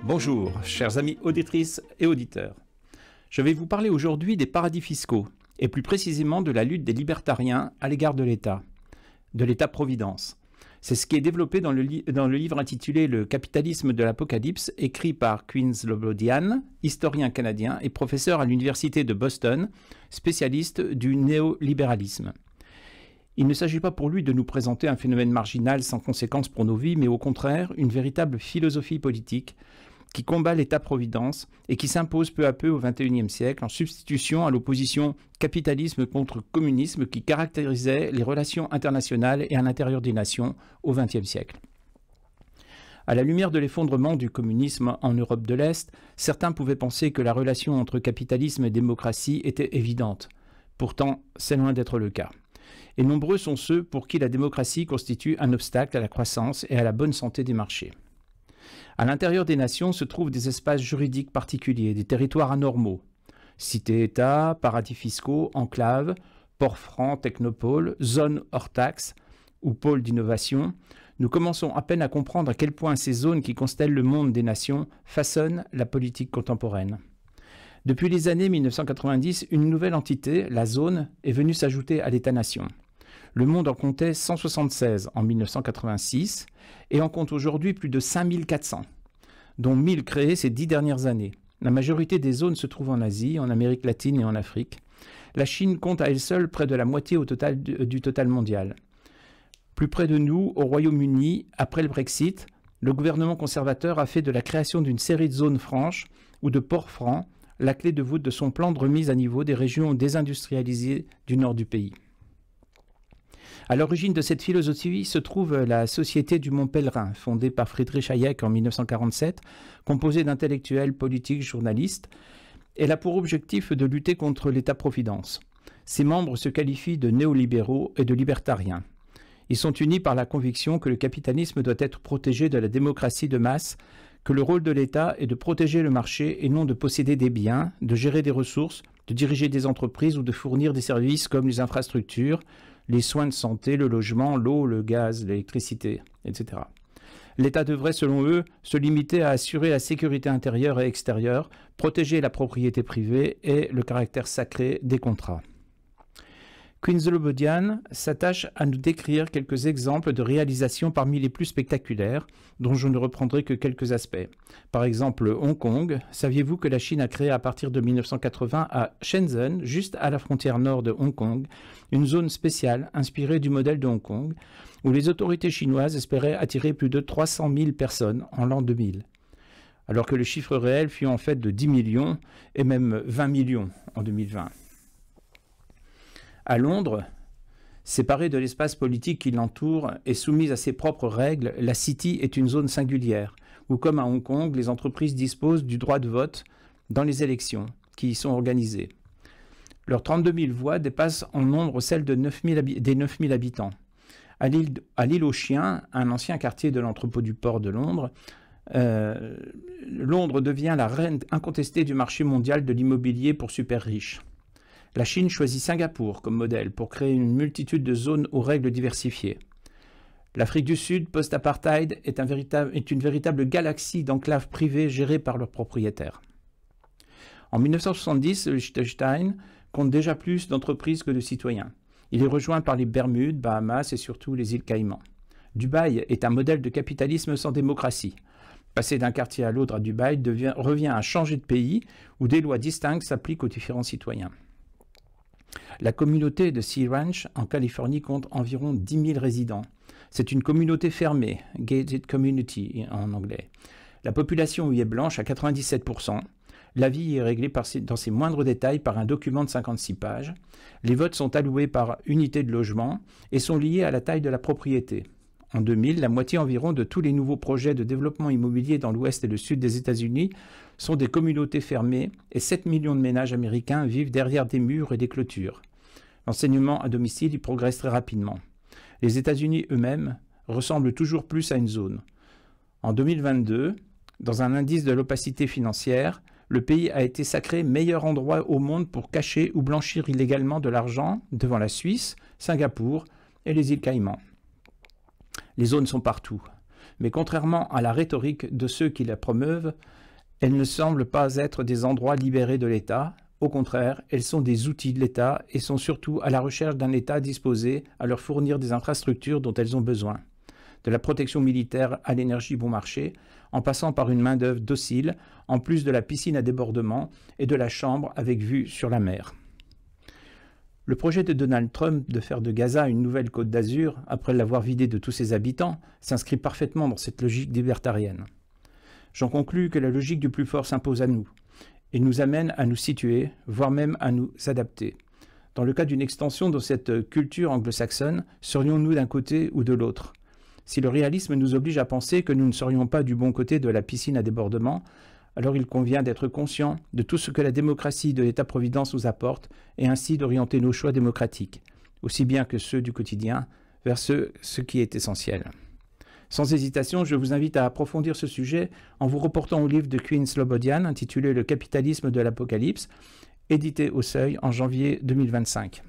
Bonjour, chers amis auditrices et auditeurs. Je vais vous parler aujourd'hui des paradis fiscaux, et plus précisément de la lutte des libertariens à l'égard de l'État-providence. C'est ce qui est développé dans le livre intitulé « Le capitalisme de l'apocalypse », écrit par Quinn Slobodian, historien canadien et professeur à l'université de Boston, spécialiste du néolibéralisme. Il ne s'agit pas pour lui de nous présenter un phénomène marginal sans conséquence pour nos vies, mais au contraire une véritable philosophie politique qui combat l'État-providence et qui s'impose peu à peu au XXIe siècle en substitution à l'opposition capitalisme contre communisme qui caractérisait les relations internationales et à l'intérieur des nations au XXe siècle. À la lumière de l'effondrement du communisme en Europe de l'Est, certains pouvaient penser que la relation entre capitalisme et démocratie était évidente. Pourtant, c'est loin d'être le cas. Et nombreux sont ceux pour qui la démocratie constitue un obstacle à la croissance et à la bonne santé des marchés. À l'intérieur des nations se trouvent des espaces juridiques particuliers, des territoires anormaux. Cités-États, paradis fiscaux, enclaves, ports francs, technopoles, zones hors taxes ou pôles d'innovation. Nous commençons à peine à comprendre à quel point ces zones qui constellent le monde des nations façonnent la politique contemporaine. Depuis les années 1990, une nouvelle entité, la zone, est venue s'ajouter à l'État-nation. Le monde en comptait 176 en 1986 et en compte aujourd'hui plus de 5400, dont 1000 créés ces 10 dernières années. La majorité des zones se trouvent en Asie, en Amérique latine et en Afrique. La Chine compte à elle seule près de la moitié du total mondial. Plus près de nous, au Royaume-Uni, après le Brexit, le gouvernement conservateur a fait de la création d'une série de zones franches ou de ports francs la clé de voûte de son plan de remise à niveau des régions désindustrialisées du nord du pays. À l'origine de cette philosophie se trouve la Société du Mont Pèlerin, fondée par Friedrich Hayek en 1947, composée d'intellectuels, politiques, journalistes. Elle a pour objectif de lutter contre l'État-providence. Ses membres se qualifient de néolibéraux et de libertariens. Ils sont unis par la conviction que le capitalisme doit être protégé de la démocratie de masse, que le rôle de l'État est de protéger le marché et non de posséder des biens, de gérer des ressources, de diriger des entreprises ou de fournir des services comme les infrastructures, les soins de santé, le logement, l'eau, le gaz, l'électricité, etc. L'État devrait, selon eux, se limiter à assurer la sécurité intérieure et extérieure, protéger la propriété privée et le caractère sacré des contrats. Quinn Slobodian s'attache à nous décrire quelques exemples de réalisations parmi les plus spectaculaires, dont je ne reprendrai que quelques aspects. Par exemple, Hong Kong. Saviez-vous que la Chine a créé à partir de 1980 à Shenzhen, juste à la frontière nord de Hong Kong, une zone spéciale inspirée du modèle de Hong Kong, où les autorités chinoises espéraient attirer plus de 300 000 personnes en l'an 2000, alors que le chiffre réel fut en fait de 10 millions et même 20 millions en 2020. À Londres, séparée de l'espace politique qui l'entoure et soumise à ses propres règles, la City est une zone singulière, où comme à Hong Kong, les entreprises disposent du droit de vote dans les élections qui y sont organisées. Leurs 32 000 voix dépassent en nombre celles des 9 000 habitants. À l'île aux Chiens, un ancien quartier de l'entrepôt du port de Londres, Londres devient la reine incontestée du marché mondial de l'immobilier pour super riches. La Chine choisit Singapour comme modèle pour créer une multitude de zones aux règles diversifiées. L'Afrique du Sud, post-apartheid, est une véritable galaxie d'enclaves privées gérées par leurs propriétaires. En 1970, le Liechtenstein compte déjà plus d'entreprises que de citoyens. Il est rejoint par les Bermudes, Bahamas et surtout les îles Caïmans. Dubaï est un modèle de capitalisme sans démocratie. Passer d'un quartier à l'autre à Dubaï revient à changer de pays où des lois distinctes s'appliquent aux différents citoyens. La communauté de Sea Ranch en Californie compte environ 10 000 résidents. C'est une communauté fermée, gated community en anglais. La population y est blanche à 97%. La vie est réglée dans ses moindres détails par un document de 56 pages. Les votes sont alloués par unité de logement et sont liés à la taille de la propriété. En 2000, la moitié environ de tous les nouveaux projets de développement immobilier dans l'ouest et le sud des États-Unis sont des communautés fermées et 7 millions de ménages américains vivent derrière des murs et des clôtures. L'enseignement à domicile y progresse très rapidement. Les États-Unis eux-mêmes ressemblent toujours plus à une zone. En 2022, dans un indice de l'opacité financière, le pays a été sacré meilleur endroit au monde pour cacher ou blanchir illégalement de l'argent devant la Suisse, Singapour et les îles Caïmans. Les zones sont partout. mais contrairement à la rhétorique de ceux qui la promeuvent, elles ne semblent pas être des endroits libérés de l'État. Au contraire, elles sont des outils de l'État et sont surtout à la recherche d'un État disposé à leur fournir des infrastructures dont elles ont besoin. De la protection militaire à l'énergie bon marché, en passant par une main-d'œuvre docile, en plus de la piscine à débordement et de la chambre avec vue sur la mer. Le projet de Donald Trump de faire de Gaza une nouvelle Côte d'Azur, après l'avoir vidée de tous ses habitants, s'inscrit parfaitement dans cette logique libertarienne. J'en conclus que la logique du plus fort s'impose à nous, et nous amène à nous situer, voire même à nous adapter. Dans le cas d'une extension de cette culture anglo-saxonne, serions-nous d'un côté ou de l'autre ? Si le réalisme nous oblige à penser que nous ne serions pas du bon côté de la piscine à débordement, alors il convient d'être conscient de tout ce que la démocratie de l'État-providence nous apporte et ainsi d'orienter nos choix démocratiques, aussi bien que ceux du quotidien, vers ce qui est essentiel. Sans hésitation, je vous invite à approfondir ce sujet en vous reportant au livre de Queen Slobodian intitulé « Le capitalisme de l'Apocalypse », édité au Seuil en janvier 2025.